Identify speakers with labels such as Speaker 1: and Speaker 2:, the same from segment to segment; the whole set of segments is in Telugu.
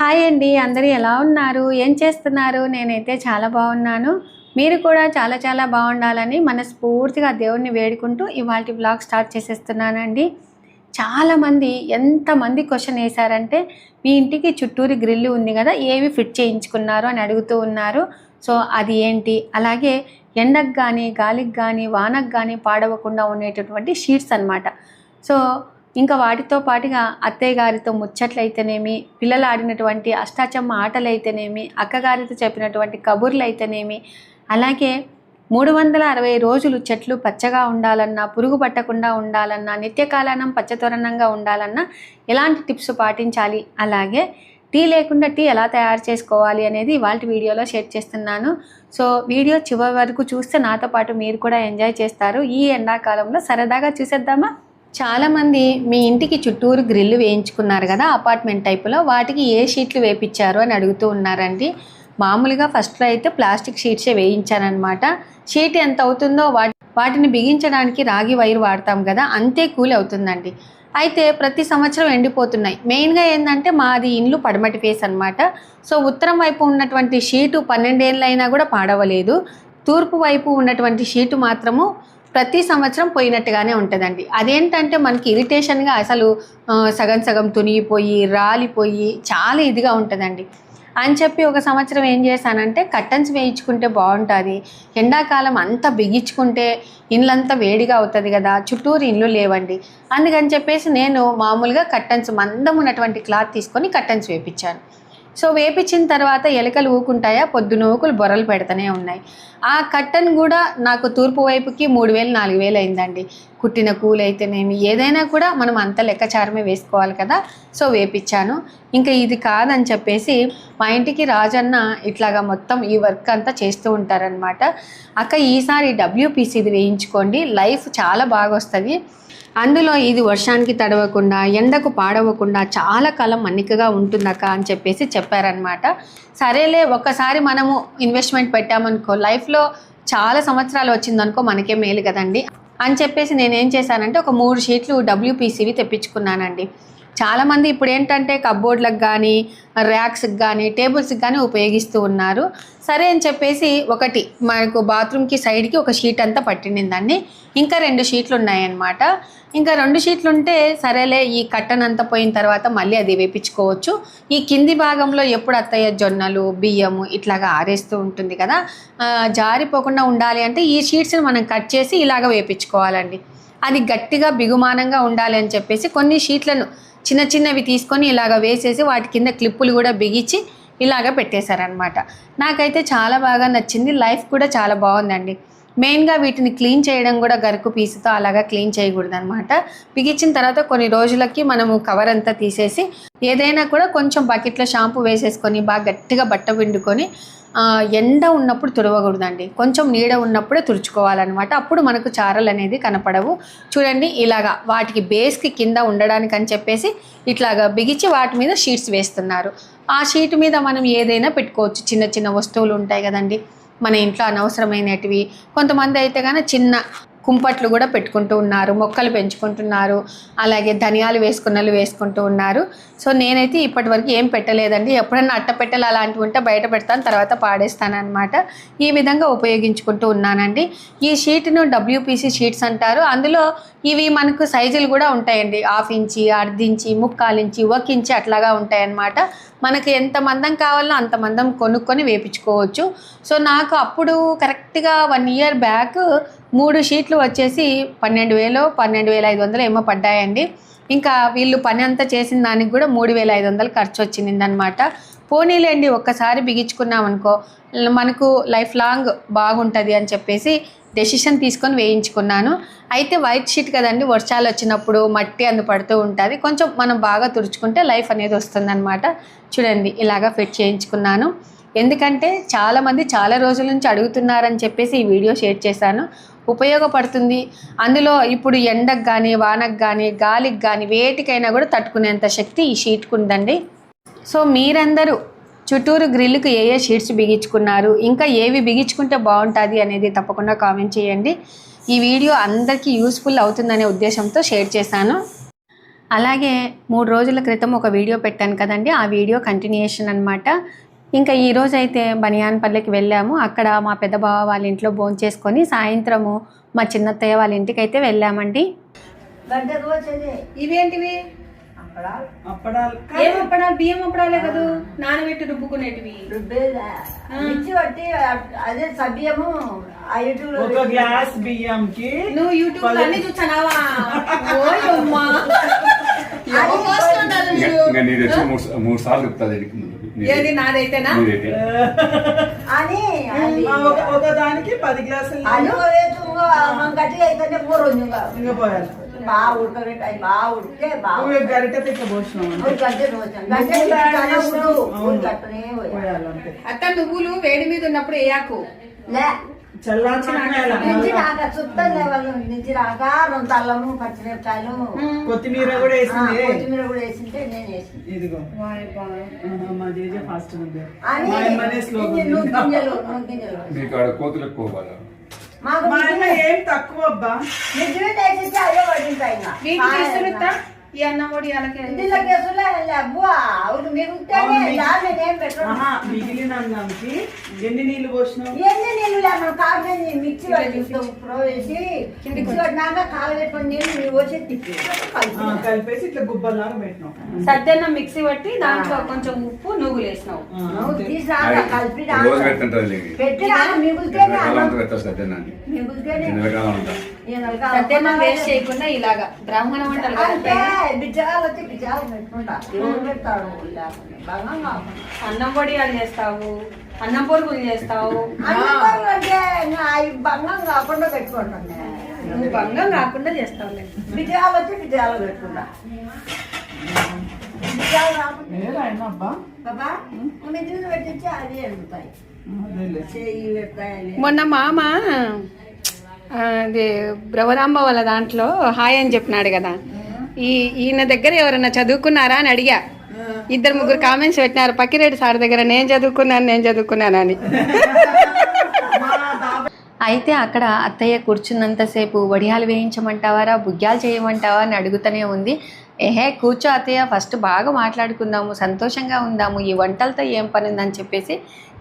Speaker 1: హాయ్ అండి, అందరూ ఎలా ఉన్నారు? ఏం చేస్తున్నారు? నేనైతే చాలా బాగున్నాను. మీరు కూడా చాలా బాగుండాలని మనస్ఫూర్తిగా దేవుణ్ణి వేడుకుంటూ ఇవాల్టి వ్లాగ్ స్టార్ట్ చేసేస్తున్నానండి. చాలామంది ఎంతమంది క్వశ్చన్ వేశారంటే, మీ ఇంటికి చుట్టూరు గ్రిల్ ఉంది కదా, ఏవి ఫిట్ చేయించుకున్నారు అని అడుగుతూ ఉన్నారు. సో అది ఏంటి, అలాగే ఎండకు కానీ గాలికి కానీ వానకు కానీ పాడవకుండా ఉండేటటువంటి షీట్స్ అన్నమాట. సో ఇంకా వాటితో పాటుగా అత్తయ్య గారితో ముచ్చట్లయితేనేమి, పిల్లలు ఆడినటువంటి అష్టాచమ్మ ఆటలైతేనేమి, అక్కగారితో చెప్పినటువంటి కబుర్లు అయితేనేమి, అలాగే 360 రోజులు చెట్లు పచ్చగా ఉండాలన్నా, పురుగు పట్టకుండా ఉండాలన్నా, నిత్యకాలానం పచ్చతోరణంగా ఉండాలన్నా ఎలాంటి టిప్స్ పాటించాలి, అలాగే టీ లేకుండా టీ ఎలా తయారు చేసుకోవాలి అనేది ఇవాల్టి వీడియోలో షేర్ చేస్తున్నాను. సో వీడియో చివరి వరకు చూస్తే నాతో పాటు మీరు కూడా ఎంజాయ్ చేస్తారు. ఈ ఎండాకాలంలో సరదాగా చూసేద్దామా? చాలామంది మీ ఇంటికి చుట్టూరు గ్రిల్ వేయించుకున్నారు కదా అపార్ట్మెంట్ టైపులో, వాటికి ఏ షీట్లు వేయించారు అని అడుగుతూ ఉన్నారండి. మామూలుగా ఫస్ట్లో అయితే ప్లాస్టిక్ షీట్సే వేయించానమాట. షీట్ ఎంత అవుతుందో వాటిని బిగించడానికి రాగి వైర్ వాడతాం కదా, అంతే కూలి అవుతుందండి. అయితే ప్రతి సంవత్సరం ఎండిపోతున్నాయి. మెయిన్గా ఏంటంటే మాది ఇల్లు పడమటి ఫేస్ అనమాట. సో ఉత్తరం వైపు ఉన్నటువంటి షీటు 12 ఏళ్ళు అయినా కూడా పాడవలేదు. తూర్పు వైపు ఉన్నటువంటి షీటు మాత్రము ప్రతి సంవత్సరం పోయినట్టుగానే ఉంటుందండి. అదేంటంటే మనకి ఇరిటేషన్గా అసలు సగం సగం తునిగిపోయి రాలిపోయి చాలా ఇదిగా ఉంటుందండి అని చెప్పి ఒక సంవత్సరం ఏం చేశానంటే, కర్టన్స్ వేయించుకుంటే బాగుంటుంది, ఎండాకాలం అంతా బిగించుకుంటే ఇళ్ళంతా వేడిగా అవుతుంది కదా, చుట్టూరు ఇల్లు లేవండి, అందుకని చెప్పేసి నేను మామూలుగా కర్టన్స్ మందం ఉన్నటువంటి క్లాత్ తీసుకొని కర్టన్స్ వేయించాను. సో వేపించిన తర్వాత ఎలుకలు ఊకుంటాయా, పొద్దునూకులు బొర్రలు పెడుతూనే ఉన్నాయి. ఆ కట్టన్ కూడా నాకు తూర్పు వైపుకి 3000-4000 అయిందండి. కుట్టిన కూలు అయితేనేమి ఏదైనా కూడా మనం అంత లెక్కచారమే వేసుకోవాలి కదా. సో వేపించాను. ఇంకా ఇది కాదని చెప్పేసి మా ఇంటికి రాజన్న ఇట్లాగా మొత్తం ఈ వర్క్ అంతా చేస్తూ ఉంటారనమాట. అక్క ఈసారి WPCది వేయించుకోండి, లైఫ్ చాలా బాగా వస్తుంది, అందులో ఇది వర్షానికి తడవకుండా ఎండకు పాడవకుండా చాలా కాలం మన్నికగా ఉంటుందక్క అని చెప్పేసి చెప్పారనమాట. సరేలే, ఒక్కసారి మనము ఇన్వెస్ట్మెంట్ పెట్టామనుకో లైఫ్లో చాలా సంవత్సరాలు వచ్చిందనుకో మనకే మేలు కదండి అని చెప్పేసి నేనేం చేశానంటే ఒక 3 షీట్లు WPCవి తెప్పించుకున్నానండి. చాలామంది ఇప్పుడు ఏంటంటే కబ్బోర్డ్లకు కానీ ర్యాక్స్కి కానీ టేబుల్స్కి కానీ ఉపయోగిస్తూ ఉన్నారు. సరే అని చెప్పేసి ఒకటి మనకు బాత్రూమ్కి సైడ్కి ఒక షీట్ అంతా పట్టిండిందండి. ఇంకా 2 షీట్లు ఉన్నాయన్నమాట. ఇంకా 2 షీట్లు ఉంటే సరేలే, ఈ కట్టన్ అంతా పోయిన తర్వాత మళ్ళీ అది వేపించుకోవచ్చు. ఈ కింది భాగంలో ఎప్పుడు అత్తయ్య జొన్నలు బియ్యము ఇట్లాగా ఆరేస్తూ ఉంటుంది కదా, జారిపోకుండా ఉండాలి అంటే ఈ షీట్స్ని మనం కట్ చేసి ఇలాగ వేపించుకోవాలండి. అది గట్టిగా బిగుమానంగా ఉండాలి అని చెప్పేసి కొన్ని షీట్లను చిన్నవి తీసుకొని ఇలాగ వేసేసి వాటి కింద క్లిప్పులు కూడా బిగించి ఇలాగ పెట్టేశారనమాట. నాకైతే చాలా బాగా నచ్చింది, లైఫ్ కూడా చాలా బాగుందండి. మెయిన్గా వీటిని క్లీన్ చేయడం కూడా గరుకు పీసుతో అలాగా క్లీన్ చేయకూడదు అనమాట. బిగించిన తర్వాత కొన్ని రోజులకి మనము కవర్ అంతా తీసేసి ఏదైనా కూడా కొంచెం బకెట్లో షాంపూ వేసేసుకొని బాగా గట్టిగా బట్ట పిండుకొని ఎండ ఉన్నప్పుడు తుడవకూడదండి, కొంచెం నీడ ఉన్నప్పుడే తుడుచుకోవాలన్నమాట. అప్పుడు మనకు చారలు అనేది కనపడవు. చూడండి ఇలాగా వాటికి బేస్కి కింద ఉండడానికి అని చెప్పేసి ఇట్లాగా బిగించి వాటి మీద షీట్స్ వేస్తున్నారు. ఆ షీట్ మీద మనం ఏదైనా పెట్టుకోవచ్చు, చిన్న వస్తువులు ఉంటాయి కదండి మన ఇంట్లో అనవసరమైనటివి. కొంతమంది అయితే కానీ చిన్న కుంపట్లు కూడా పెట్టుకుంటూ ఉన్నారు, మొక్కలు పెంచుకుంటున్నారు, అలాగే ధనియాలు వేసుకుంటూ ఉన్నారు. సో నేనైతే ఇప్పటి వరకు ఏం పెట్టలేదండి. ఎప్పుడన్నా అట్టపెట్టెలు అలాంటివి ఉంటే బయట పెడతాను, తర్వాత పాడేస్తాను అనమాట. ఈ విధంగా ఉపయోగించుకుంటూ ఉన్నానండి. ఈ షీట్ను WPC షీట్స్ అంటారు. అందులో ఇవి మనకు సైజులు కూడా ఉంటాయండి, 1/2 ఇంచి, 1/2 ఇంచి, 3/4 ఇంచి, 1 ఇంచి అట్లాగా ఉంటాయన్నమాట. మనకు ఎంత మందం కావాలో అంత మందం కొనుక్కొని వేపించుకోవచ్చు. సో నాకు అప్పుడు కరెక్ట్గా 1 ఇయర్ బ్యాక్ 3 షీట్లు వచ్చేసి 12,000-12,500 ఏమో పడ్డాయండి. ఇంకా వీళ్ళు పని అంతా చేసిన దానికి కూడా 3,500 ఖర్చు వచ్చిందనమాట. పోనీలేండి, ఒక్కసారి బిగించుకున్నాం అనుకో మనకు లైఫ్ లాంగ్ బాగుంటుంది అని చెప్పేసి డెసిషన్ తీసుకొని వేయించుకున్నాను. అయితే వైట్ షీట్ కదండి, వర్షాలు వచ్చినప్పుడు మట్టి అందు పడుతూ ఉంటుంది, కొంచెం మనం బాగా తుడుచుకుంటే లైఫ్ అనేది వస్తుందన్నమాట. చూడండి ఇలాగా ఫిట్ చేయించుకున్నాను. ఎందుకంటే చాలామంది చాలా రోజుల నుంచి అడుగుతున్నారని చెప్పేసి ఈ వీడియో షేర్ చేశాను, ఉపయోగపడుతుంది. అందులో ఇప్పుడు ఎండకు కానీ వానకు కానీ గాలికి కానీ వేటికైనా కూడా తట్టుకునేంత శక్తి ఈ షీట్కి ఉందండి. సో మీరందరూ చుట్టూరు గ్రిల్కి ఏ షీట్స్ బిగించుకున్నారు, ఇంకా ఏవి బిగించుకుంటే బాగుంటుంది అనేది తప్పకుండా కామెంట్ చేయండి. ఈ వీడియో అందరికీ యూస్ఫుల్ అవుతుందనే ఉద్దేశంతో షేర్ చేశాను. అలాగే 3 రోజుల క్రితం ఒక వీడియో పెట్టాను కదండి, ఆ వీడియో కంటిన్యూయేషన్ అనమాట. ఇంకా ఈరోజు అయితే బనియాన్పల్లికి వెళ్ళాము. అక్కడ మా పెద్ద బావ వాళ్ళ ఇంట్లో భోంచేసుకొని సాయంత్రము మా చిన్నత్తయ్య వాళ్ళ ఇంటికి అయితే వెళ్ళామండి. ఇవేంటివి? ఏం అప్పడాలు? బియ్యం అప్పడాలే కదా, నానబెట్టి రుబ్బుకునేటివి.
Speaker 2: అదే సభ్యము
Speaker 3: ఒక గ్లాస్ బియ్యం కి
Speaker 1: నువ్వు యూట్యూబ్ లో అన్ని చూసానావా?
Speaker 4: మూడు సార్లు చెప్తాది.
Speaker 1: ఏది నాదైతేనా?
Speaker 2: అని
Speaker 3: ఒక దానికి 10 గ్లాసులు
Speaker 2: గట్టిగా అయితేనే పోరు
Speaker 3: ఇంకా పోయాలి.
Speaker 2: బాగా ఉడకబెట్టి అది బాగా ఉడితే బాగా
Speaker 3: గరిటె ఇట్లా పోసినాం.
Speaker 1: అత్త నువ్వులు వేడి మీద ఉన్నప్పుడు వేయకు,
Speaker 2: నుంచి రాక 2 అల్లము పచ్చిమిరపకాయలు
Speaker 3: కొత్తిమీర కూడా వేసింది.
Speaker 2: కొత్తిమీర కూడా వేసింటే నేను వేసింది.
Speaker 3: ఇదిగో మా జేజే ఫాస్ట్ ఉంది.
Speaker 4: కోతులు ఎక్కువ బాగా.
Speaker 3: మా అమ్మ ఏం తక్కువ అబ్బా.
Speaker 2: అదే పడింది
Speaker 1: ఈ అన్నం పొడి
Speaker 3: మిగిలిన అన్నంకి ఎన్ని నీళ్లు పోసినావు?
Speaker 2: ఎన్ని నీళ్ళు మనం కాదు మిక్సీ వేసి మిక్సీ పట్టినాక కాలు పెట్టుకుని నీళ్ళు పోసి
Speaker 3: కలిపేసి ఇట్లా గుబ్బలాగా పెట్టినావు.
Speaker 1: సద్దన్నం మిక్సీ పట్టి దాంట్లో కొంచెం ఉప్పు నువ్వులు వేసినావు.
Speaker 2: కలిపి పెట్టి మిగులుతే
Speaker 1: సద్దన్నం వేస్ట్ చేయకుండా ఇలాగా బ్రాహ్మణ వంటలు అన్నం పొడి అని చేస్తావు, అన్నం పొరుగులు చేస్తావు.
Speaker 2: బంగం కాకుండా పెట్టుకుంటాను.
Speaker 1: నువ్వు బంగం కాకుండా చేస్తావు.
Speaker 2: బిజాలు వచ్చి బిజాలు పెట్టుకుంటా. పెట్టించి అది ఎడుతాయి.
Speaker 1: మొన్న మామ అది బ్రవరాంబ వాళ్ళ దాంట్లో హాయ్ అని చెప్పినాడు కదా, ఈయన దగ్గర ఎవరన్నా చదువుకున్నారా అని అడిగా. 2-3 కామెంట్స్ పెట్టినారు, పక్కిరెడ్డి సార్ దగ్గర నేను చదువుకున్నానని. అయితే అక్కడ అత్తయ్య కూర్చున్నంతసేపు వడియాలు వేయించమంటావారా, బుగ్గ్యాలు చేయమంటావా అని అడుగుతూనే ఉంది. కూర్చో అత్తయ్య, ఫస్ట్ బాగా మాట్లాడుకుందాము, సంతోషంగా ఉందాము, ఈ వంటలతో ఏం పని ఉందని చెప్పేసి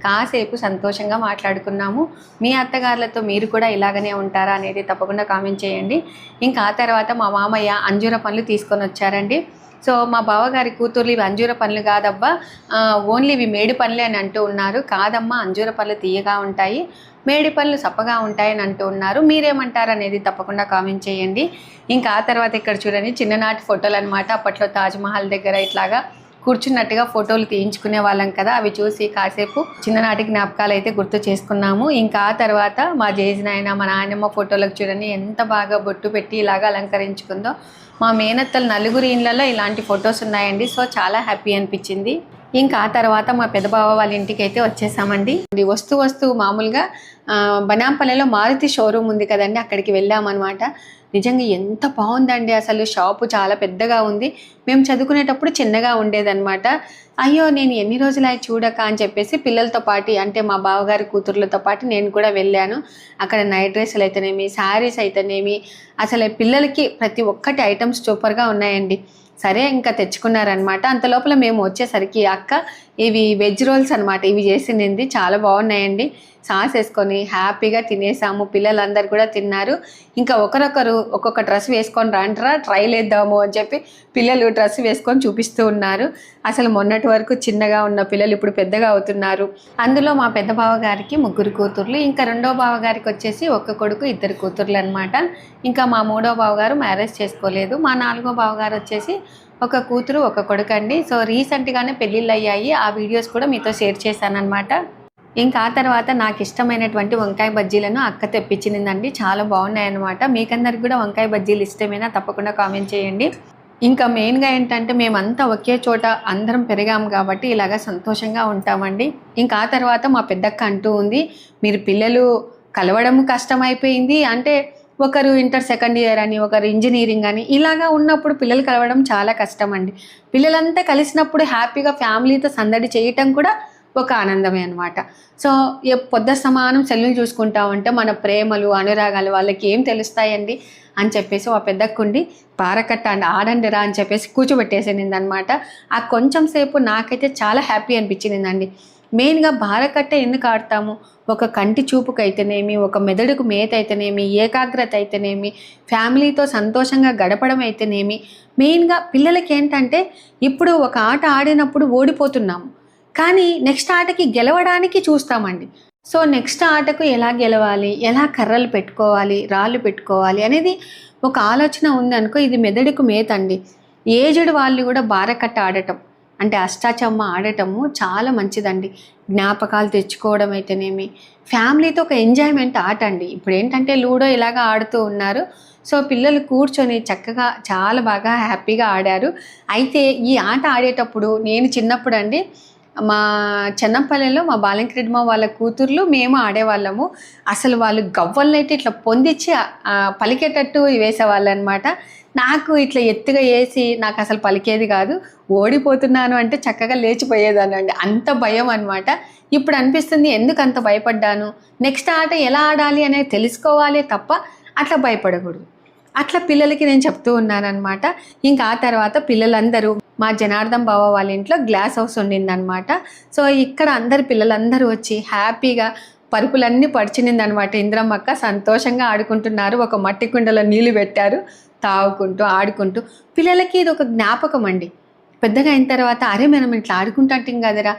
Speaker 1: కాసేపు సంతోషంగా మాట్లాడుకున్నాము. మీ అత్తగారులతో మీరు కూడా ఇలాగనే ఉంటారా అనేది తప్పకుండా కామెంట్ చేయండి. ఇంకా ఆ తర్వాత మా మామయ్య అంజూర పండ్లు తీసుకొని వచ్చారండి. సో మా బావగారి కూతుర్లు ఇవి అంజూర పండ్లు కాదబ్బా, ఓన్లీ ఇవి మేడి పండ్లే అని అంటూ ఉన్నారు. కాదమ్మా, అంజూర పండ్లు తీయగా ఉంటాయి, మేడి పండ్లు సప్పగా ఉంటాయని అంటూ ఉన్నారు. మీరేమంటారు అనేది తప్పకుండా కామెంట్ చేయండి. ఇంకా ఆ తర్వాత ఇక్కడ చూడండి, చిన్ననాటి ఫోటోలు అనమాట. అప్పట్లో తాజ్మహల్ దగ్గర ఇట్లాగా కూర్చున్నట్టుగా ఫోటోలు తీయించుకునే వాళ్ళం కదా, అవి చూసి కాసేపు చిన్ననాటి జ్ఞాపకాలు అయితే గుర్తు చేసుకున్నాము. ఇంకా ఆ తర్వాత మా జేజినాయన మా నాయనమ్మ ఫోటోలకు చూడండి ఎంత బాగా బొట్టు పెట్టి ఇలాగా అలంకరించుకుందో. మా మేనత్తలు 4 ఇళ్ళల్లో ఇలాంటి ఫొటోస్ ఉన్నాయండి. సో చాలా హ్యాపీ అనిపించింది. ఇంకా ఆ తర్వాత మా పెద్దబావ వాళ్ళ ఇంటికి అయితే వచ్చేసామండి. వస్తూ మామూలుగా బనాంపల్లిలో మారుతి షోరూమ్ ఉంది కదండి, అక్కడికి వెళ్ళామన్నమాట. నిజంగా ఎంత బాగుందండి, అసలు షాపు చాలా పెద్దగా ఉంది. మేము చదువుకునేటప్పుడు చిన్నగా ఉండేదన్నమాట. అయ్యో నేను ఎన్ని రోజులై చూడక అని చెప్పేసి పిల్లలతో పాటు, అంటే మా బావగారి కూతుర్లతో పాటు నేను కూడా వెళ్ళాను. అక్కడ నైట్ డ్రెస్సులు అయితేనేమి, శారీస్ అయితేనేమి, అసలు పిల్లలకి ప్రతి ఒక్కటి ఐటమ్స్ సూపర్గా ఉన్నాయండి. సరే ఇంకా తెచ్చుకున్నారనమాట. అంత లోపల మేము వచ్చేసరికి అక్క ఇవి వెజ్ రోల్స్ అనమాట, ఇవి చేసింది చాలా బాగున్నాయండి. సాస్ వేసుకొని హ్యాపీగా తినేసాము. పిల్లలందరూ కూడా తిన్నారు. ఇంకా ఒకరొకరు ఒక్కొక్క డ్రెస్ వేసుకొని రాంటారా ట్రైల్ వేద్దాము అని చెప్పి పిల్లలు డ్రెస్ వేసుకొని చూపిస్తూ ఉన్నారు. అసలు మొన్నటి వరకు చిన్నగా ఉన్న పిల్లలు ఇప్పుడు పెద్దగా అవుతున్నారు. అందులో మా పెద్ద బావగారికి 3 కూతుర్లు, ఇంకా 2వ బావగారికి వచ్చేసి 1 కొడుకు 2 కూతుర్లు అనమాట. ఇంకా మా 3వ బావగారు మ్యారేజ్ చేసుకోలేదు. మా 4వ బావగారు వచ్చేసి 1 కూతురు 1 కొడుకు అండి. సో రీసెంట్గానే పెళ్ళిళ్ళు అయ్యాయి. ఆ వీడియోస్ కూడా మీతో షేర్ చేశాను అనమాట. ఇంకా ఆ తర్వాత నాకు ఇష్టమైనటువంటి వంకాయ బజ్జీలను అక్క తెప్పించిందండి. చాలా బాగున్నాయన్నమాట. మీకందరికి కూడా వంకాయ బజ్జీలు ఇష్టమైనా తప్పకుండా కామెంట్ చేయండి. ఇంకా మెయిన్గా ఏంటంటే మేమంతా ఒకే చోట అందరం పెరిగాము కాబట్టి ఇలాగా సంతోషంగా ఉంటామండి. ఇంకా ఆ తర్వాత మా పెద్దక్క అంటూ ఉంది, మీరు పిల్లలు కలవడం కష్టమైపోయింది, అంటే ఒకరు ఇంటర్ సెకండ్ ఇయర్ అని, ఒకరు ఇంజనీరింగ్ అని, ఇలాగా ఉన్నప్పుడు పిల్లలు కలవడం చాలా కష్టం అండి. పిల్లలంతా కలిసినప్పుడు హ్యాపీగా ఫ్యామిలీతో సందడి చేయటం కూడా ఒక ఆనందమే అనమాట. సో పొద్దు సమానం సెల్లులు చూసుకుంటా ఉంటే మన ప్రేమలు అనురాగాలు వాళ్ళకి ఏం తెలుస్తాయండి అని చెప్పేసి ఆ పెద్దక్కుండి పారకట్ట ఆడండి రా అని చెప్పేసి కూర్చోబెట్టేసింది అనమాట. ఆ కొంచెం సేపు నాకైతే చాలా హ్యాపీ అనిపించిందండి. మెయిన్గా బారకట్ట ఎందుకు ఆడతాము, ఒక కంటి చూపుకు అయితేనేమి, ఒక మెదడుకు మేత అయితేనేమి, ఏకాగ్రత అయితేనేమి, ఫ్యామిలీతో సంతోషంగా గడపడం అయితేనేమి, మెయిన్గా పిల్లలకి ఏంటంటే ఇప్పుడు ఒక ఆట ఆడినప్పుడు ఓడిపోతున్నాము, కానీ నెక్స్ట్ ఆటకి గెలవడానికి చూస్తామండి. సో నెక్స్ట్ ఆటకు ఎలా గెలవాలి, ఎలా కర్రలు పెట్టుకోవాలి, రాళ్ళు పెట్టుకోవాలి అనేది ఒక ఆలోచన ఉందనుకో, ఇది మెదడుకు మేత అండి. ఏజ్డ్ వాళ్ళు కూడా బారకట్ట ఆడటం అంటే అష్టాచమ్మ ఆడటము చాలా మంచిదండి. జ్ఞాపకాలు తెచ్చుకోవడం అయితేనేమి, ఫ్యామిలీతో ఒక ఎంజాయ్మెంట్ ఆట అండి. ఇప్పుడు ఏంటంటే లూడో ఇలాగ ఆడుతూ ఉన్నారు. సో పిల్లలు కూర్చొని చక్కగా చాలా బాగా హ్యాపీగా ఆడారు. అయితే ఈ ఆట ఆడేటప్పుడు నేను చిన్నప్పుడు అండి మా చెన్నంపల్లెలో మా బాలంకిరెడ్డిమ వాళ్ళ కూతుర్లు మేము ఆడేవాళ్ళము. అసలు వాళ్ళు గవ్వలనైతే ఇట్లా పొందించి పలికేటట్టు వేసేవాళ్ళు అనమాట. నాకు ఇట్లా ఎత్తుగా వేసి నాకు అసలు పలికేది కాదు. ఓడిపోతున్నాను అంటే చక్కగా లేచిపోయేదాన్ని అండి. అంత భయం అనమాట. ఇప్పుడు అనిపిస్తుంది ఎందుకు అంత భయపడ్డాను, నెక్స్ట్ ఆట ఎలా ఆడాలి అనేది తెలుసుకోవాలి తప్ప అట్లా భయపడకూడదు. అట్లా పిల్లలకి నేను చెప్తూ ఉన్నానమాట. ఇంకా ఆ తర్వాత పిల్లలందరూ మా జనార్దన్ బావ వాళ్ళ ఇంట్లో గ్లాస్ హౌస్ ఉండిందనమాట. సో ఇక్కడ అందరు పిల్లలందరూ వచ్చి హ్యాపీగా పరుపులన్నీ పడిచినిందనమాట. ఇంద్రమ్మక్క సంతోషంగా ఆడుకుంటున్నారు. ఒక మట్టి కుండలో నీళ్లు పెట్టారు, తాగుకుంటూ ఆడుకుంటూ. పిల్లలకి ఇది ఒక జ్ఞాపకం అండి. పెద్దగా అయిన తర్వాత అరే మనం ఇట్లా ఆడుకుంటాంటాం కదరా.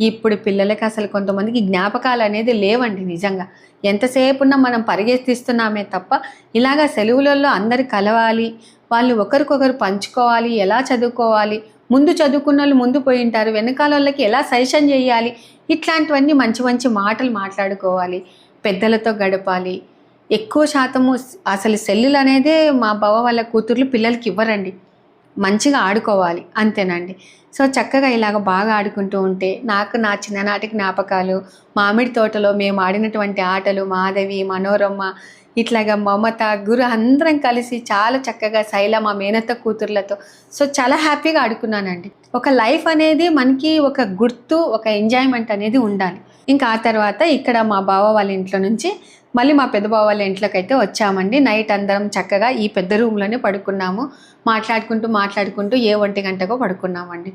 Speaker 1: ఇప్పుడు పిల్లలకి అసలు కొంతమందికి జ్ఞాపకాలు అనేది లేవండి. నిజంగా ఎంతసేపు ఉన్నా మనం పరిగెత్తిస్తున్నామే తప్ప ఇలాగా సెలవులలో అందరు కలవాలి, వాళ్ళు ఒకరికొకరు పంచుకోవాలి, ఎలా చదువుకోవాలి, ముందు చదువుకున్న వాళ్ళు ముందు పోయి ఉంటారు, వెనకాల వాళ్ళకి ఎలా సజెషన్ చేయాలి, ఇట్లాంటివన్నీ మంచి మంచి మాటలు మాట్లాడుకోవాలి, పెద్దలతో గడపాలి. ఎక్కువ శాతము అసలు సెల్లులు అనేదే మా బావ వాళ్ళ కూతుర్లు పిల్లలకి ఇవ్వరండి. మంచిగా ఆడుకోవాలి అంతేనండి. సో చక్కగా ఇలాగ బాగా ఆడుకుంటూ ఉంటే నాకు నా చిన్ననాటి జ్ఞాపకాలు, మామిడి తోటలో మేము ఆడినటువంటి ఆటలు, మాధవి, మనోరమ్మ, ఇట్లాగా మమత, గురు అందరం కలిసి చాలా చక్కగా శైల మా మేనత్త కూతుర్లతో సో చాలా హ్యాపీగా ఆడుకున్నానండి. ఒక లైఫ్ అనేది మనకి ఒక గుర్తు, ఒక ఎంజాయ్మెంట్ అనేది ఉండాలి. ఇంకా ఆ తర్వాత ఇక్కడ మా బావ వాళ్ళ ఇంట్లో నుంచి మళ్ళీ మా పెద్ద బావ వాళ్ళ ఇంట్లోకి అయితే వచ్చామండి. నైట్ అందరం చక్కగా ఈ పెద్ద రూమ్లోనే పడుకున్నాము. మాట్లాడుకుంటూ 1 గంటకో పడుకున్నామండి.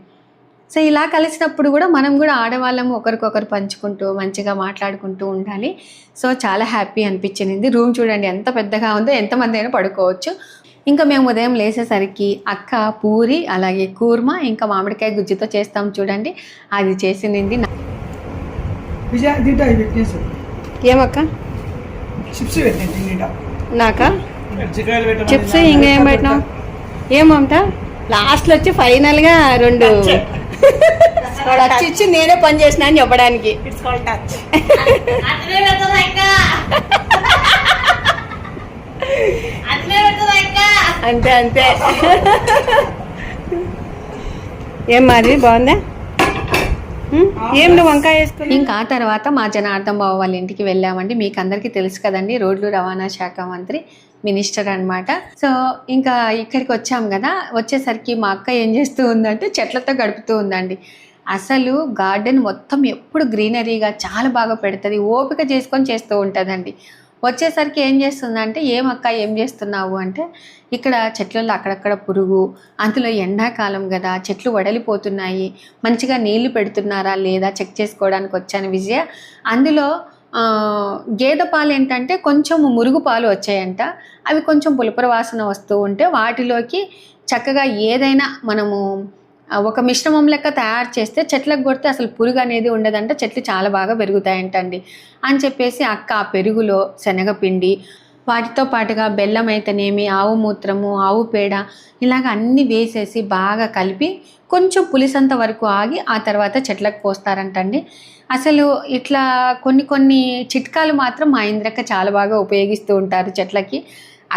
Speaker 1: సో ఇలా కలిసినప్పుడు కూడా మనం కూడా ఆడవాళ్ళము ఒకరికొకరు పంచుకుంటూ మంచిగా మాట్లాడుకుంటూ ఉండాలి. సో చాలా హ్యాపీ అనిపించింది. రూమ్ చూడండి ఎంత పెద్దగా ఉందో, ఎంతమంది అయినా పడుకోవచ్చు. ఇంకా మేము ఉదయం లేచేసరికి అక్క పూరి అలాగే కూర్మా ఇంకా మామిడికాయ గుజ్జుతో చేస్తాం చూడండి, అది చేసింది. ఏమక్క నాకా చిప్స్ ఇంకేం పెట్టినావు ఏమంట లాస్ట్లో వచ్చి ఫైనల్గా 2 వచ్చి ఇచ్చి నేనే పని చేసిన అని చెప్పడానికి. అంతే అంతే. ఏం మరి బాగుందా? ఏం నువ్వు వంకాయ వేసుకుని. ఇంకా ఆ తర్వాత మా జనార్దన్ బావ వాళ్ళ ఇంటికి వెళ్ళామండి. మీకు అందరికీ తెలుసు కదండి, రోడ్లు రవాణా శాఖ మంత్రి, మినిస్టర్ అనమాట. సో ఇంకా ఇక్కడికి వచ్చాం కదా, వచ్చేసరికి మా అక్క ఏం చేస్తూ ఉందంటే చెట్లతో గడుపుతూ ఉందండి. అసలు గార్డెన్ మొత్తం ఎప్పుడు గ్రీనరీగా చాలా బాగా పెడుతుంది, ఓపిక చేసుకొని చేస్తూ ఉంటుందండి. వచ్చేసరికి ఏం చేస్తుందంటే ఏమక్క ఏం చేస్తున్నావు అంటే, ఇక్కడ చెట్లలో అక్కడక్కడ పురుగు, అందులో ఎండాకాలం కదా చెట్లు వడలిపోతున్నాయి, మంచిగా నీళ్లు పెడుతున్నారా లేదా చెక్ చేసుకోవడానికి వచ్చాను విజయ. అందులో గేదె పాలు ఏంటంటే కొంచెం మురుగు పాలు వచ్చాయంట, అవి కొంచెం పులుపుర వాసన వస్తూ ఉంటే వాటిలోకి చక్కగా ఏదైనా మనము ఒక మిశ్రమం లెక్క తయారు చేస్తే చెట్లకు కొడితే అసలు పురుగు అనేది ఉండదంట, చెట్లు చాలా బాగా పెరుగుతాయంటండి అని చెప్పేసి అక్క ఆ పెరుగులో శనగపిండి, వాటితో పాటుగా బెల్లం అయితేనేమి, ఆవు మూత్రము, ఆవు పేడ ఇలాగ అన్నీ వేసేసి బాగా కలిపి కొంచెం పులిసంత వరకు ఆగి ఆ తర్వాత చెట్లకు పోస్తారంటండి. అసలు ఇట్లా కొన్ని చిట్కాలు మాత్రం మా ఇంద్రక్క చాలా బాగా ఉపయోగిస్తూ ఉంటారు చెట్లకి.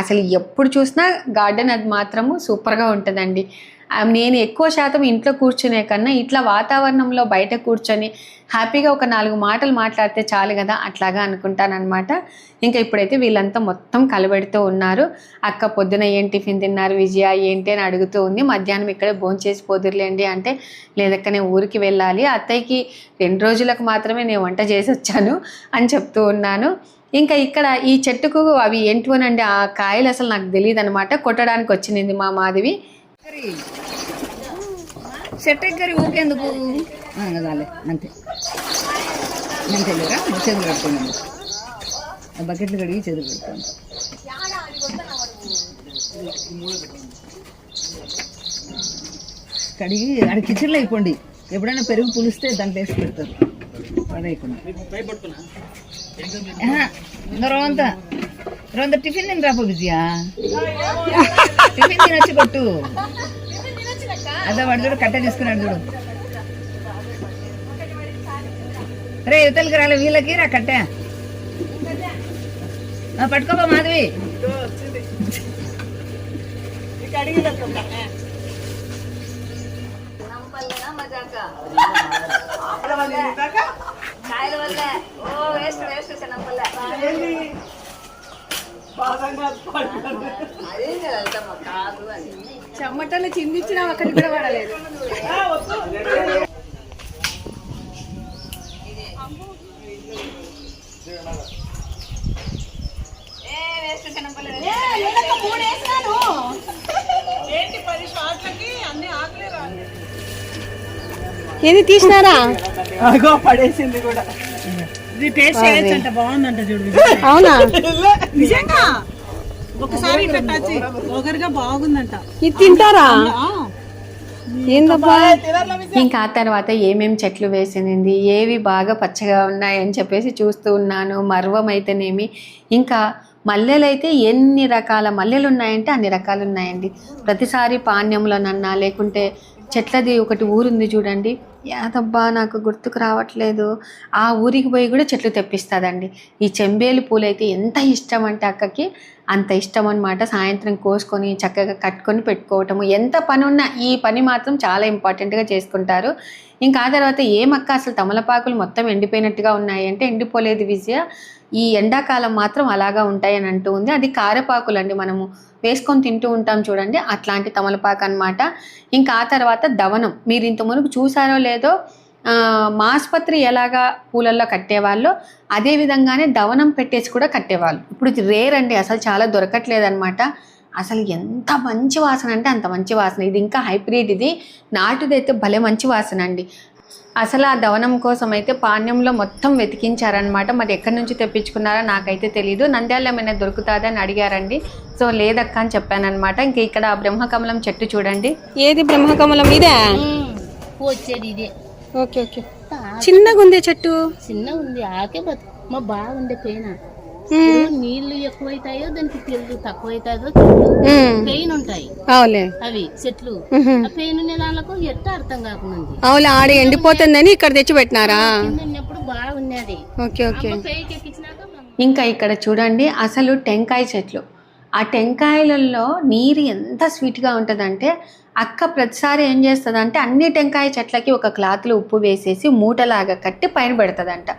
Speaker 1: అసలు ఎప్పుడు చూసినా గార్డెన్ అది మాత్రము సూపర్గా ఉంటుందండి. నేను ఎక్కువ శాతం ఇంట్లో కూర్చునే కన్నా ఇట్లా వాతావరణంలో బయట కూర్చొని హ్యాపీగా ఒక 4 మాటలు మాట్లాడితే చాలు కదా, అట్లాగా అనుకుంటానన్నమాట. ఇంకా ఇప్పుడైతే వీళ్ళంతా మొత్తం కలబెడుతూ ఉన్నారు. అక్క పొద్దున ఏం టిఫిన్ తిన్నారు విజయ ఏంటి అని అడుగుతూ ఉంది. మధ్యాహ్నం ఇక్కడే భోంచేసి పోదురులేండి అంటే, లేదక్క నేను ఊరికి వెళ్ళాలి, అత్తయ్యకి 2 రోజులకు మాత్రమే నేను వంట చేసి వచ్చాను అని చెప్తూ ఉన్నాను. ఇంకా ఇక్కడ ఈ చెట్టుకు అవి ఏంటివోనండి, ఆ కాయలు అసలు నాకు తెలియదు అనమాట. కొట్టడానికి వచ్చింది మా మాధవి.
Speaker 5: చెట్టు ఎక్కరి ఊకేందుకు చాలే అంతే అంతేలేరా. చేతులు కట్టుకున్నాను, బకెట్లు కడిగి చేతులు కట్టుకోండి. కడిగి అక్కడ కిచెన్లో అయిపోండి. ఎప్పుడైనా పెరుగు పులిస్తే దాంట్లో వేసి పెడతారు. పడేయకుండా రొంత టిఫిన్ తిని రాపో విజయ, టిఫిన్ తినొచ్చి కొట్టు. అదే వాడు చూడు కట్ట తీసుకున్నాడు చూడు. రే యువతలకి రాలే, వీళ్ళకి రా కట్ట పట్టుకోపా మాధవి.
Speaker 1: చెమ్మటలు చిందించినా అక్కడికి కూడా పడలేదు. ఏది తీసినారా?
Speaker 3: పడేసింది కూడా. ఇది టేస్ట్ చేయొచ్చంట, బాగుందంట చూడు.
Speaker 1: అవునా?
Speaker 3: నిజంగా ఒకసారి ఇట్లా టచ్ ఒకరిగా బాగుందంట.
Speaker 1: ఇది తింటారా? ఏందబ్బా. ఇంకా ఆ తర్వాత ఏమేమి చెట్లు వేసినింది, ఏవి బాగా పచ్చగా ఉన్నాయని చెప్పేసి చూస్తూ ఉన్నాను. మర్వం అయితేనేమి, ఇంకా మల్లెలు అయితే ఎన్ని రకాల మల్లెలు ఉన్నాయంటే అన్ని రకాలు ఉన్నాయండి. ప్రతిసారి పాణ్యంలోనన్నా లేకుంటే చెట్లది ఒకటి ఊరుంది చూడండి, యాదబ్బా నాకు గుర్తుకు రావట్లేదు, ఆ ఊరికి పోయి కూడా చెట్లు తెప్పిస్తుందండి. ఈ చెంబేలు పూలు అయితే ఎంత ఇష్టం అంటే అక్కకి అంత ఇష్టం అనమాట. సాయంత్రం కోసుకొని చక్కగా కట్టుకొని పెట్టుకోవటము, ఎంత పని ఉన్నా ఈ పని మాత్రం చాలా ఇంపార్టెంట్గా చేసుకుంటారు. ఇంకా ఆ తర్వాత ఏమక్క అసలు తమలపాకులు మొత్తం ఎండిపోయినట్టుగా ఉన్నాయి అంటే, ఎండిపోలేదు విజయ, ఈ ఎండాకాలం మాత్రం అలాగా ఉంటాయని అంటూ ఉంది. అది కారపాకులు అండి, మనము వేసుకొని తింటూ ఉంటాం చూడండి, అట్లాంటి తమలపాకు అనమాట. ఇంకా ఆ తర్వాత దవనం, మీరు ఇంత మునుపు చూసారో లేదో, మాస్పత్రి ఎలాగా పూలల్లో కట్టేవాళ్ళు అదే విధంగానే దవనం పెట్టేసి కూడా కట్టేవాళ్ళు. ఇప్పుడు ఇది రేర్ అండి, అసలు చాలా దొరకట్లేదన్నమాట. అసలు ఎంత మంచి వాసన అంటే అంత మంచి వాసన. ఇది ఇంకా హైబ్రిడ్, ఇది నాటుదైతే భలే మంచి వాసన అండి. అసలు ఆ దవనం కోసం అయితే పాణ్యంలో మొత్తం వెతికించారనమాట. మరి ఎక్కడి నుంచి తెప్పించుకున్నారో నాకైతే తెలీదు. నంద్యాల ఏమైనా దొరుకుతుందని అడిగారండి. సో లేదక్క అని చెప్పానమాట. ఇంకా ఇక్కడ బ్రహ్మకమలం చెట్టు చూడండి. ఏది బ్రహ్మకమలం? ఇదే
Speaker 6: వచ్చేది ఇదే.
Speaker 1: ఓకే ఓకే, చిన్నగా ఉంది చెట్టు,
Speaker 6: చిన్నగా ఉంది. ఆకే మా బాగుండే పేన. నీళ్లు ఎక్కువైతాయో దానికి తెలు తక్కువైతాయో పెయిన్ ఉంటాయి అవి చెట్లు. ఆ పెయిన్ ఉన్న దానిలో ఎట్ట అర్థం కాకుండా
Speaker 1: ఆడ ఎండిపోతుందని ఇక్కడ తెచ్చి పెట్టినారా?
Speaker 6: ఉన్నప్పుడు బాగున్నది.
Speaker 1: Okay okay.
Speaker 6: పైకి ఎక్కించినాక
Speaker 1: ఇంకా ఇక్కడ చూడండి అసలు టెంకాయ చెట్లు. ఆ టెంకాయలలో నీరు ఎంత స్వీట్గా ఉంటుందంటే, అక్క ప్రతిసారి ఏం చేస్తుందంటే అన్ని టెంకాయ చెట్లకి ఒక క్లాత్లో ఉప్పు వేసేసి మూటలాగా కట్టి పైన పెడుతుందంట.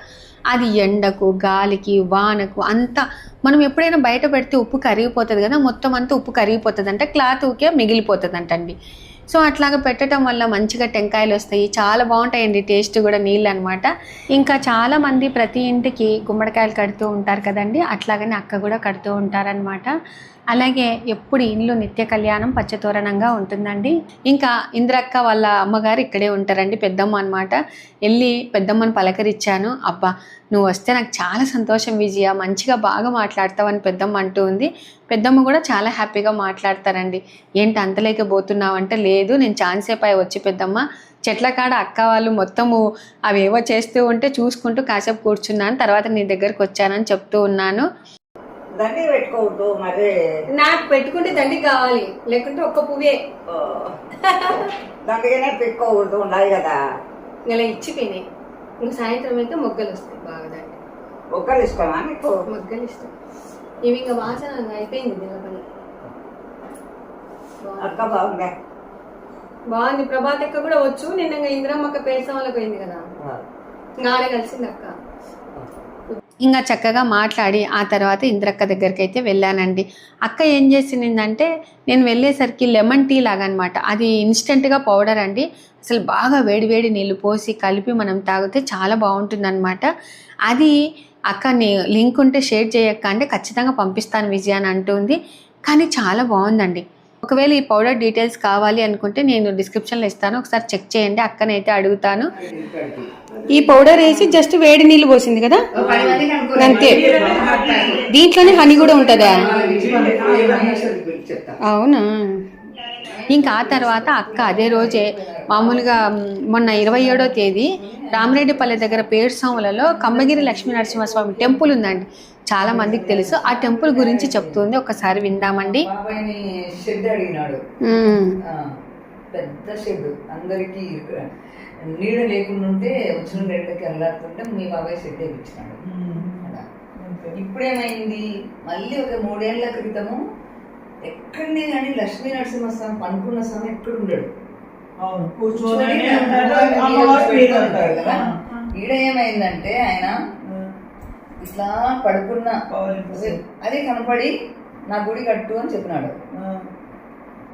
Speaker 1: అది ఎండకు గాలికి వానకు అంతా, మనం ఎప్పుడైనా బయట పెడితే ఉప్పు కరిగిపోతుంది కదా, మొత్తం అంతా ఉప్పు కరిగిపోతుంది అంటే క్లాత్ ఊకే మిగిలిపోతుందంటండి. సో అట్లాగా పెట్టడం వల్ల మంచిగా టెంకాయలు వస్తాయి, చాలా బాగుంటాయండి, టేస్ట్ కూడా నీళ్ళు అనమాట. ఇంకా చాలామంది ప్రతి ఇంటికి గుమ్మడికాయలు కడుతూ ఉంటారు కదండి, అట్లాగనే అక్క కూడా కడుతూ ఉంటారనమాట. అలాగే ఎప్పుడు ఇల్లు నిత్య కళ్యాణం పచ్చతోరణంగా ఉంటుందండి. ఇంకా ఇంద్రక్క వాళ్ళ అమ్మగారు ఇక్కడే ఉంటారండి, పెద్దమ్మ అనమాట. వెళ్ళి పెద్దమ్మని పలకరించాను. అబ్బా నువ్వు వస్తే నాకు చాలా సంతోషం విజయ, మంచిగా బాగా మాట్లాడతావని పెద్దమ్మ అంటూ ఉంది. పెద్దమ్మ కూడా చాలా హ్యాపీగా మాట్లాడతారండి. ఏంటి అంతలేకపోతున్నావు అంటే, లేదు నేను ఛాన్సేపు అయి వచ్చి పెద్దమ్మ చెట్ల కాడ అక్క వాళ్ళు మొత్తము అవేవో చేస్తూ ఉంటే చూసుకుంటూ కాసేపు కూర్చున్నాను, తర్వాత నీ దగ్గరకు వచ్చానని చెప్తూ ఉన్నాను.
Speaker 2: దండి పెట్టుకోవద్దు మరి.
Speaker 1: నాకు పెట్టుకుంటే దండి కావాలి, లేకుంటే ఒక్క పువ్వే.
Speaker 2: దండిగానే పెట్టుకోకూడదు, ఉన్నాయి కదా.
Speaker 1: ఇలా ఇచ్చిపోయినాయి. ఇంకా సాయంత్రం అయితే మొగ్గలు వస్తాయి బాగా. దండి
Speaker 2: మొగ్గలు ఇష్టమా నీకు?
Speaker 1: మొగ్గలు ఇష్టం. ఇవి ఇంకా వాసన అయిపోయింది దినపని.
Speaker 2: అక్క బాగుందా?
Speaker 1: బాగుంది. ప్రభాత్ అక్క కూడా వచ్చు. నిన్న ఇంద్రమ్మ అక్క పేర్సంలోకి పోయింది కదా, గాలి కలిసింది అక్క. ఇంకా చక్కగా మాట్లాడి ఆ తర్వాత ఇంద్రక్క దగ్గరికి అయితే వెళ్ళానండి. అక్క ఏం చేసిందంటే నేను వెళ్ళేసరికి లెమన్ టీ లాగా అనమాట, అది ఇన్స్టెంట్గా పౌడర్ అండి. అసలు బాగా వేడి వేడి నీళ్ళు పోసి కలిపి మనం తాగితే చాలా బాగుంటుంది అనమాట. అది అక్క లింక్ ఉంటే షేర్ చేయక్క అంటే ఖచ్చితంగా పంపిస్తాను విజయ అని అంటుంది. కానీ చాలా బాగుందండి. ఒకవేళ ఈ పౌడర్ డీటెయిల్స్ కావాలి అనుకుంటే నేను డిస్క్రిప్షన్లో ఇస్తాను, ఒకసారి చెక్ చేయండి. అక్కనైతే అడుగుతాను. ఈ పౌడర్ వేసి జస్ట్ వేడి నీళ్ళు పోసింది కదా అంతే. దీంట్లోనే హనీ కూడా ఉంటుందా? అవునా. ఇంకా ఆ తర్వాత అక్క అదే రోజే మామూలుగా మొన్న 27వ తేదీ రామరెడ్డిపల్లె దగ్గర పేర్సంలలో కమ్మగిరి లక్ష్మీ నరసింహస్వామి టెంపుల్ ఉందండి, చాలా మందికి తెలుసు. ఆ టెంపుల్ గురించి చెప్తుంది, ఒకసారి విందామండి.
Speaker 5: షెడ్ అడిగినాడు, పెద్ద షెడ్, అందరికి నీడ లేకుండా ఉంటే వచ్చిన గంటకి వెళ్ళాడుతుంటే మీ బాబాయ్ షెడ్ వేయించినాడు. ఇప్పుడేమైంది, మళ్ళీ ఒక 3 ఏళ్ల క్రితము ఎక్కడనే కానీ లక్ష్మీ నరసింహస్వామి పనుకున్న స్వామి ఎక్కడ ఉండడు, కదా. ఈడ ఏమైందంటే ఆయన ఇట్లా పడుకున్న అదే కనపడి నా గుడి కట్టు అని చెప్పినాడు.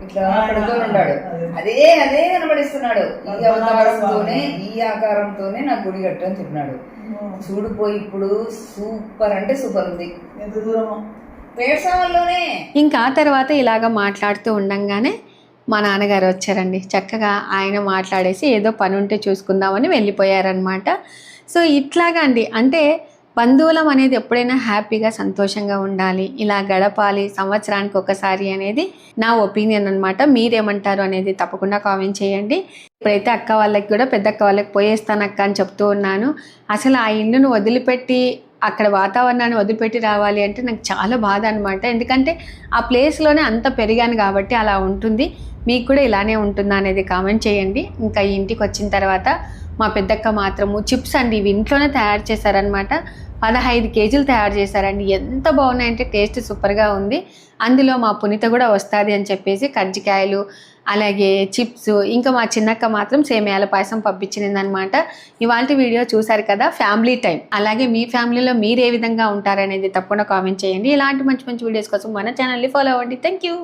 Speaker 5: ఇట్లా పడుకొని ఉన్నాడు, అదే కనబడిస్తున్నాడు. ఈ అవతారంతోనే ఈ ఆకారంతోనే నా గుడి కట్టు అని చెప్పినాడు. చూడిపోయి ఇప్పుడు సూపర్ అంటే సూపర్ ఉంది. ఎంత దూరమో పేర్సంలోనే.
Speaker 1: ఇంకా ఆ తర్వాత ఇలాగ మాట్లాడుతూ ఉండంగానే మా నాన్నగారు వచ్చారండి. చక్కగా ఆయన మాట్లాడేసి ఏదో పని ఉంటే చూసుకుందామని వెళ్ళిపోయారనమాట. సో ఇట్లాగా అండి, అంటే బంధువులం అనేది ఎప్పుడైనా హ్యాపీగా సంతోషంగా ఉండాలి, ఇలా గడపాలి సంవత్సరానికి ఒకసారి అనేది నా ఒపీనియన్ అనమాట. మీరేమంటారు అనేది తప్పకుండా కామెంట్ చేయండి. ఇప్పుడైతే అక్క వాళ్ళకి కూడా పెద్దక్క వాళ్ళకి పోయేస్తాను అక్క అని చెప్తూ ఉన్నాను. అసలు ఆ ఇల్లును వదిలిపెట్టి అక్కడ వాతావరణాన్ని వదిలిపెట్టి రావాలి అంటే నాకు చాలా బాధ అనమాట. ఎందుకంటే ఆ ప్లేస్లోనే అంత పెరిగాను కాబట్టి అలా ఉంటుంది. మీకు కూడా ఇలానే ఉంటుందా అనేది కామెంట్ చేయండి. ఇంకా ఇంటికి వచ్చిన తర్వాత మా పెద్దక్క మాత్రము చిప్స్ అండి, ఇవి ఇంట్లోనే తయారు చేశారనమాట. 15 కేజీలు తయారు చేశారండి. ఎంత బాగున్నాయంటే టేస్ట్ సూపర్గా ఉంది. అందులో మా పునీత కూడా వస్తుంది అని చెప్పేసి కజ్జికాయలు, అలాగే చిప్స్, ఇంకా మా చిన్నక్క మాత్రం సేమియాల పాయసం పంపించింది అనమాట. ఇవాళ వీడియో చూసారు కదా, ఫ్యామిలీ టైం. అలాగే మీ ఫ్యామిలీలో మీరు ఏ విధంగా ఉంటారనేది తప్పకుండా కామెంట్ చేయండి. ఇలాంటి మంచి మంచి వీడియోస్ కోసం మన ఛానల్ని ఫాలో అవ్వండి. Thank you.